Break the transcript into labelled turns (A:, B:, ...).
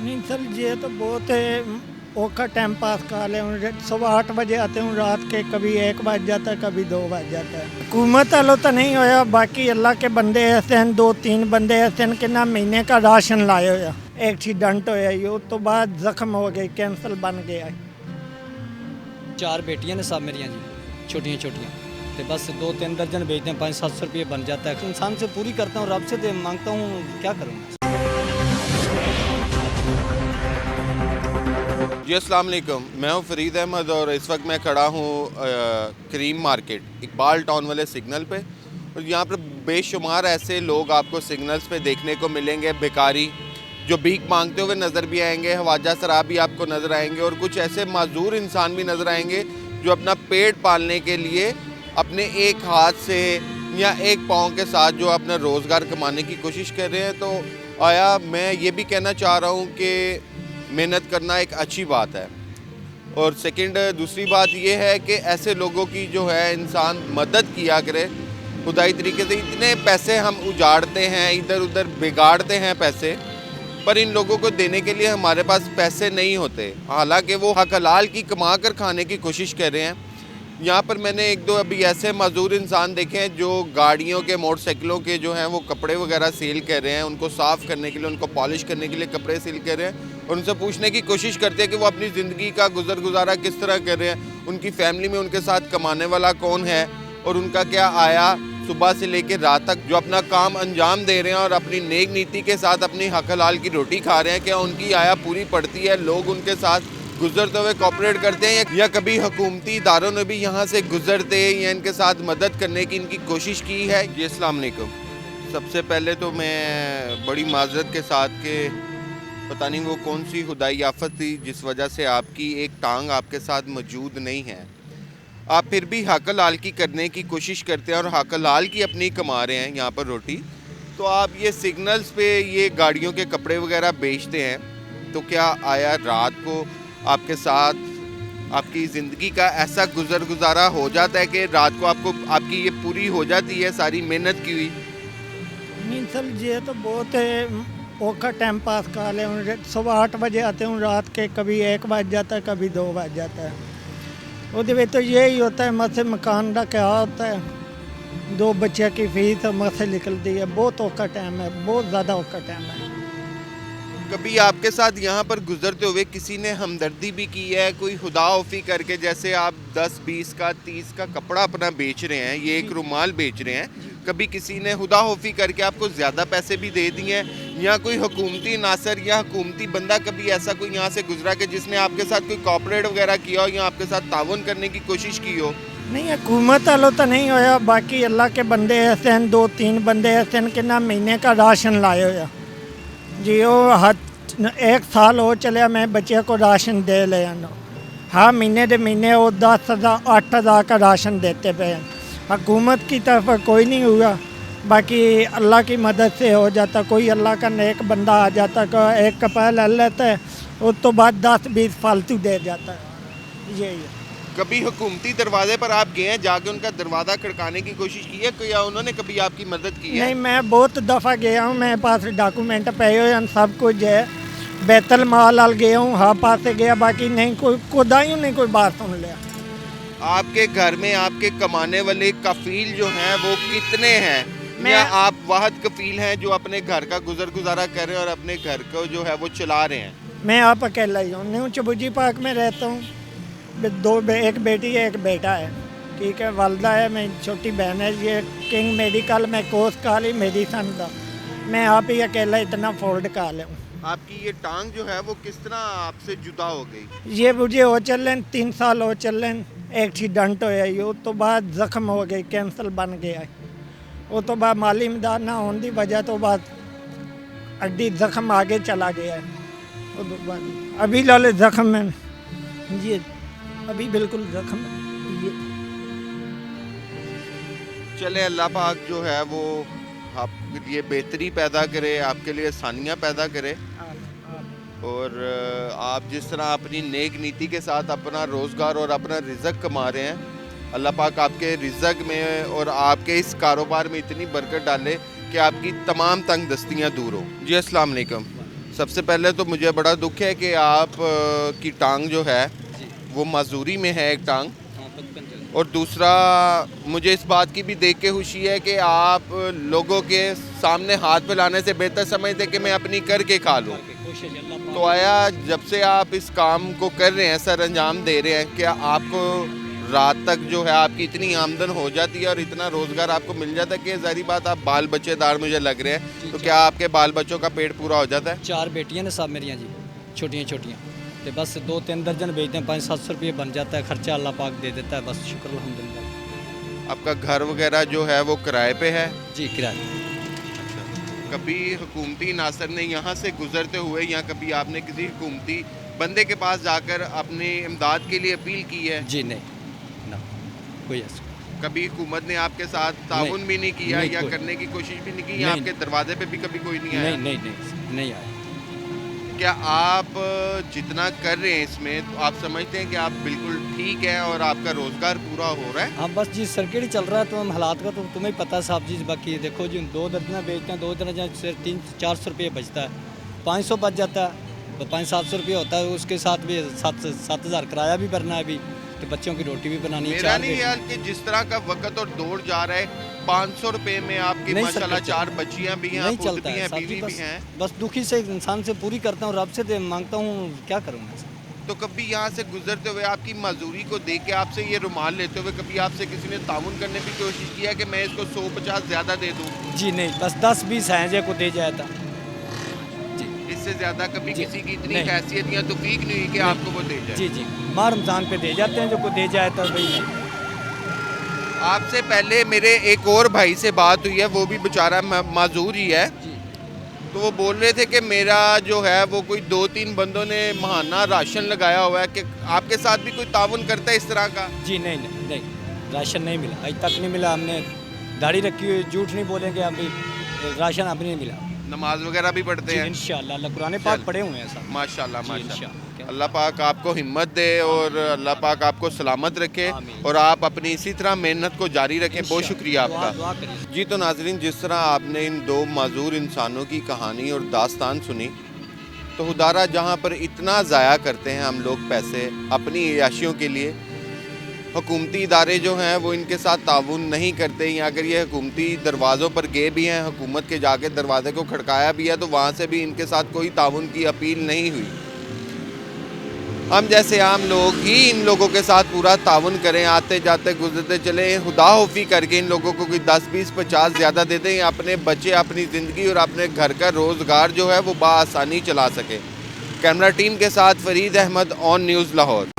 A: नहीं सर, ये तो बहुत औखा टाइम पास कर ले। सुबह 8 बजे आते हूँ, रात के कभी 1 बज जाता है, कभी 2 बज जाता है। हुकूमत वालों तो नहीं होया, बाकी अल्लाह के बंदे ऐसे हैं, 2-3 बंदे ऐसे हैं कि ना महीने का राशन लाए होया। एक्सीडेंट होया ही, उस तो बाद जख्म हो गए, कैंसर बन गया।
B: 4 बेटियां ने सब मेरियां जी, छोटियां छोटियां, तो बस 2-3 दर्जन बेचते हैं, 500-700 रुपये बन जाता है। इंसान से पूरी करता हूँ, रब से मांगता हूँ, क्या करूँ।
C: जी अस्सलाम वालेकुम, मैं हूँ फरीद अहमद और इस वक्त मैं खड़ा हूँ करीम मार्केट इकबाल टाउन वाले सिग्नल पे। और यहाँ पर बेशुमार ऐसे लोग आपको सिग्नल्स पे देखने को मिलेंगे, भिखारी जो भीख मांगते हुए नज़र भी आएंगे, हवाजा शराब भी आपको नज़र आएंगे, और कुछ ऐसे माजूर इंसान भी नज़र आएंगे जो अपना पेट पालने के लिए अपने एक हाथ से या एक पाँव के साथ जो अपना रोज़गार कमाने की कोशिश कर रहे हैं। तो आया मैं ये भी कहना चाह रहा हूँ कि मेहनत करना एक अच्छी बात है, और सेकंड दूसरी बात ये है कि ऐसे लोगों की जो है इंसान मदद किया करे खुदाई तरीके से। इतने पैसे हम उजाड़ते हैं, इधर उधर बिगाड़ते हैं पैसे, पर इन लोगों को देने के लिए हमारे पास पैसे नहीं होते, हालांकि वो हक हलाल की कमा कर खाने की कोशिश कर रहे हैं। यहाँ पर मैंने 1-2 अभी ऐसे मजदूर इंसान देखे हैं जो गाड़ियों के, मोटरसाइकिलों के जो हैं वो कपड़े वगैरह सेल कर रहे हैं, उनको साफ़ करने के लिए, उनको पॉलिश करने के लिए कपड़े सेल कर रहे हैं, और उनसे पूछने की कोशिश करते हैं कि वो अपनी ज़िंदगी का गुजारा किस तरह कर रहे हैं, उनकी फैमिली में उनके साथ कमाने वाला कौन है, और उनका क्या आया सुबह से लेकर रात तक जो अपना काम अंजाम दे रहे हैं और अपनी नेक नीति के साथ अपनी हक हलाल की रोटी खा रहे हैं, क्या उनकी आया पूरी पड़ती है? लोग उनके साथ गुजरते हुए कॉपरेट करते हैं, या कभी हुकूमती इदारों ने भी यहाँ से गुजरते या इनके साथ मदद करने की इनकी कोशिश की है? जी अस्सलाम वालेकुम। सबसे पहले तो मैं बड़ी माजरत के साथ कि पता नहीं वो कौन सी खुदाई आफत थी जिस वजह से आपकी एक टांग आपके साथ मौजूद नहीं है। आप फिर भी हक हलाल की करने की कोशिश करते हैं और हक हलाल की अपनी कमा रहे हैं यहाँ पर रोटी। तो आप ये सिग्नल्स पे ये गाड़ियों के कपड़े वगैरह बेचते हैं, तो क्या आया रात को आपके साथ आपकी ज़िंदगी का ऐसा गुजारा हो जाता है कि रात को आपको आपकी ये पूरी हो जाती है सारी मेहनत की हुई?
A: नहीं सर, ये तो बहुत औखा टाइम पास कर ले। सुबह 8 बजे आते हूँ, रात के कभी 1 बज जाता है, कभी 2 बज जाता है। वो तो यही होता है, मत से मकान का क्या होता है, 2 बच्चे की फीस मत से निकलती है। बहुत औखा टाइम है, बहुत ज़्यादा औखा टाइम है।
C: कभी आपके साथ यहाँ पर गुजरते हुए किसी ने हमदर्दी भी की है, कोई खुदाओफी करके, जैसे आप 10-20 का 30 का कपड़ा अपना बेच रहे हैं, ये एक रुमाल बेच रहे हैं, कभी किसी ने खुदाओफी करके आपको ज़्यादा पैसे भी दे दिए हैं, या कोई हुकूमती नासर या हुकूमती बंदा कभी ऐसा कोई यहाँ से गुजरा कि जिसने आपके साथ कोई कॉपरेट वगैरह किया हो या आपके साथ ताउन करने की कोशिश की हो?
A: नहीं, हुकूमत वालों तो नहीं होया, बाकी अल्लाह के बंदे ऐसे हैं, 2-3 बंदे ऐसे हैं कि ना महीने का राशन लाए होया जी। वो 1 साल हो चलिया मैं बच्चे को राशन दे ले। हाँ, महीने दे महीने वो 10,000 8,000 का राशन देते पे हैं। हुकूमत की तरफ कोई नहीं हुआ, बाकी अल्लाह की मदद से हो जाता। कोई अल्लाह का नेक बंदा आ जाता, का एक कपड़ा ले लेता है, उस तो बाद 10-20 फालतू दे जाता है। यही है।
C: कभी हुकूमती दरवाजे पर आप गए हैं, जाके उनका दरवाज़ा खड़काने की कोशिश की है, या उन्होंने कभी आपकी मदद की है?
A: नहीं, मैं बहुत दफ़ा गया हूँ, मेरे पास डॉक्यूमेंट पे हो, सब कुछ है। बैतल माल गया हूँ, हाँ पास से गया, बाकी नहीं कोई खुदाइयों नहीं कोई बात सुन लिया।
C: आपके घर में आपके कमाने वाले कफील जो हैं वो कितने हैं?
A: मैं
C: या आप वाहद कफील हैं जो अपने घर का गुजारा कर रहे हैं और अपने घर को जो है वो चला रहे हैं?
A: मैं आप अकेला ही हूँ, न्यू चबुजी पार्क में रहता हूँ। एक बेटी है, एक बेटा है, ठीक है। वालदा है, मेरी छोटी बहन है। ये किंग मेडिकल में कोर्स काली मेडिसन का, मैं आप ही अकेला इतना फोल्ड कर लूँ।
C: आपकी ये टांग जो है वो किस तरह आपसे जुदा हो गई?
A: ये मुझे हो चलें 3 साल हो चलें, एक्सीडेंट होया ही, उस तो बाद जख्म हो गई, कैंसर बन गया। उस तो बाद माली इमदाद ना होने की वजह तो बाद हड्डी जख्म आगे चला गया है। उस तो बाद अभी लाले जख्म में ये अभी बिल्कुल जख्म ये।
C: चले अल्लाह पाक जो है वो आप ये बेहतरी पैदा करे, आपके लिए आसानियाँ पैदा करे, और आप जिस तरह अपनी नेक नीति के साथ अपना रोज़गार और अपना रिज़्क कमा रहे हैं, अल्लाह पाक आपके रिज़्क में और आपके इस कारोबार में इतनी बरकत डाले कि आपकी तमाम तंग दस्तियाँ दूर हो। जी अस्सलाम वालेकुम। سب سے پہلے تو مجھے بڑا دکھ ہے کہ آپ کی ٹانگ جو ہے
B: جی
C: وہ معذوری میں ہے ایک ٹانگ،
B: ہاں 55 چل
C: اور دوسرا مجھے اس بات کی بھی دیکھ کے خوشی ہے کہ آپ لوگوں کے سامنے ہاتھ پھیلانے سے بہتر سمجھتے کہ میں اپنی کر کے کھا لوں.
B: کے کوشش اللہ پاک.
C: تو آیا جب سے آپ اس کام کو کر رہے ہیں، سر انجام دے رہے ہیں، کیا آپ کو رات تک جو ہے آپ کی اتنی آمدن ہو جاتی ہے اور اتنا روزگار آپ کو مل جاتا ہے کہ ظاہری بات آپ بال بچے دار مجھے لگ رہے ہیں، تو کیا آپ کے بال بچوں کا پیٹ پورا ہو جاتا ہے؟
B: 4 بیٹیاں نے صاحب میریاں جی، چھوٹیاں چھوٹیاں، تو بس 2-3 درجن بیچتے ہیں، 500-700 روپے بن جاتا ہے، خرچہ اللہ پاک دے دیتا ہے، بس شکر الحمدللہ.
C: آپ کا گھر وغیرہ جو ہے وہ کرائے پہ ہے؟
B: جی کرایہ.
C: کبھی حکومتی عناصر نے یہاں سے گزرتے ہوئے یا کبھی آپ نے کسی حکومتی بندے کے پاس جا کر اپنی امداد کے لیے اپیل کی ہے؟
B: جی نہیں، نہ کوئی ایسا
C: کبھی حکومت نے آپ کے ساتھ تعاون بھی نہیں کیا
B: نہیں
C: یا
B: کوئی.
C: کرنے کی کوشش بھی نہیں کی، یا آپ کے دروازے پہ بھی کبھی کوئی نہیں آیا؟
B: نہیں آیا.
C: کیا آپ جتنا کر رہے ہیں اس میں تو آپ سمجھتے ہیں کہ آپ بالکل ٹھیک ہیں اور آپ کا روزگار پورا ہو رہا ہے؟
B: ہاں بس جی سرکٹ ہی چل رہا ہے، تو ہم حالات کا تو تمہیں پتہ ہے صاحب جی. باقی دیکھو جی 2 درجنیں بیچتے ہیں، 2 درجن سے 300-400 روپے بچتا ہے، 500 بچ جاتا ہے، 500-700 روپے ہوتا ہے، اس کے ساتھ بھی 7,000 کرایہ بھی بھرنا ہے ابھی، تو بچوں کی روٹی بھی بنانی ہے.
C: میرا نہیں خیال کہ جس طرح کا وقت اور دور جا رہا ہے 500 روپے میں آپ کی
B: نہیں
C: ماشاءاللہ
B: سر،
C: 4 بچیاں بھی ہیں،
B: نہیں
C: پوت
B: چلتا
C: بھی
B: ہے
C: ہیں،
B: صاحب جی.
C: بیوی بھی ہیں.
B: بس دکھی سے انسان سے پوری کرتا ہوں، رب سے مانگتا ہوں، کیا کروں میں.
C: تو کبھی یہاں سے گزرتے ہوئے آپ کی معذوری کو دیکھ کے آپ سے یہ رومال لیتے ہوئے کبھی آپ سے کسی نے تعاون کرنے کی کوشش کیا کہ میں اس کو 150 زیادہ دے دوں؟
B: جی نہیں، بس 10-20 ہیں جے کو دے جائے تھا. جی
C: اس سے زیادہ کبھی
B: جی.
C: کسی کی اتنی
B: نہیں.
C: حیثیت یا توفیق نہیں ہوئی کہ آپ کو وہ دے جائے؟
B: جی ماہ رمضان پہ دے جاتے ہیں، جو کو دے جائے تو بھائی نہیں.
C: آپ سے پہلے میرے ایک اور بھائی سے بات ہوئی ہے، وہ بھی بیچارہ معذور ہی ہے،
B: جی
C: تو وہ بول رہے تھے کہ میرا جو ہے وہ کوئی 2-3 بندوں نے ماہانہ راشن لگایا ہوا ہے، کہ آپ کے ساتھ بھی کوئی تعاون کرتا ہے اس طرح کا؟
B: جی نہیں راشن نہیں ملا، آج تک نہیں ملا. ہم نے داڑھی رکھی ہوئی، جھوٹ نہیں بولیں گے ابھی، راشن ابھی نہیں ملا.
C: نماز وغیرہ بھی پڑھتے
B: جی
C: ہیں؟
B: انشاءاللہ، اللہ قرآن پاک پڑھے ہوئے ہیں صاحب.
C: ماشاءاللہ
B: جی
C: ماشاءاللہ.
B: انشاءاللہ.
C: اللہ پاک آپ کو ہمت دے اور اللہ پاک آپ کو سلامت رکھے
B: آمین.
C: اور آپ اپنی اسی طرح محنت کو جاری رکھیں. بہت شکریہ آپ کا.
B: دعا کریے.
C: جی تو ناظرین، جس طرح آپ نے ان 2 معذور انسانوں کی کہانی اور داستان سنی، تو خدارہ جہاں پر اتنا ضائع کرتے ہیں ہم لوگ پیسے اپنی عیاشیوں کے لیے، حکومتی ادارے جو ہیں وہ ان کے ساتھ تعاون نہیں کرتے، یا اگر یہ حکومتی دروازوں پر گئے بھی ہیں، حکومت کے جا کے دروازے کو کھڑکایا بھی ہے، تو وہاں سے بھی ان کے ساتھ کوئی تعاون کی اپیل نہیں ہوئی. ہم جیسے عام لوگ ہی ان لوگوں کے ساتھ پورا تعاون کریں، آتے جاتے گزرتے چلیں، خدا حافظی کر کے ان لوگوں کو کوئی 10-20-50 زیادہ دے دیں، اپنے بچے، اپنی زندگی اور اپنے گھر کا روزگار جو ہے وہ بآسانی چلا سکے. کیمرہ ٹیم کے ساتھ فرید احمد، آن نیوز لاہور.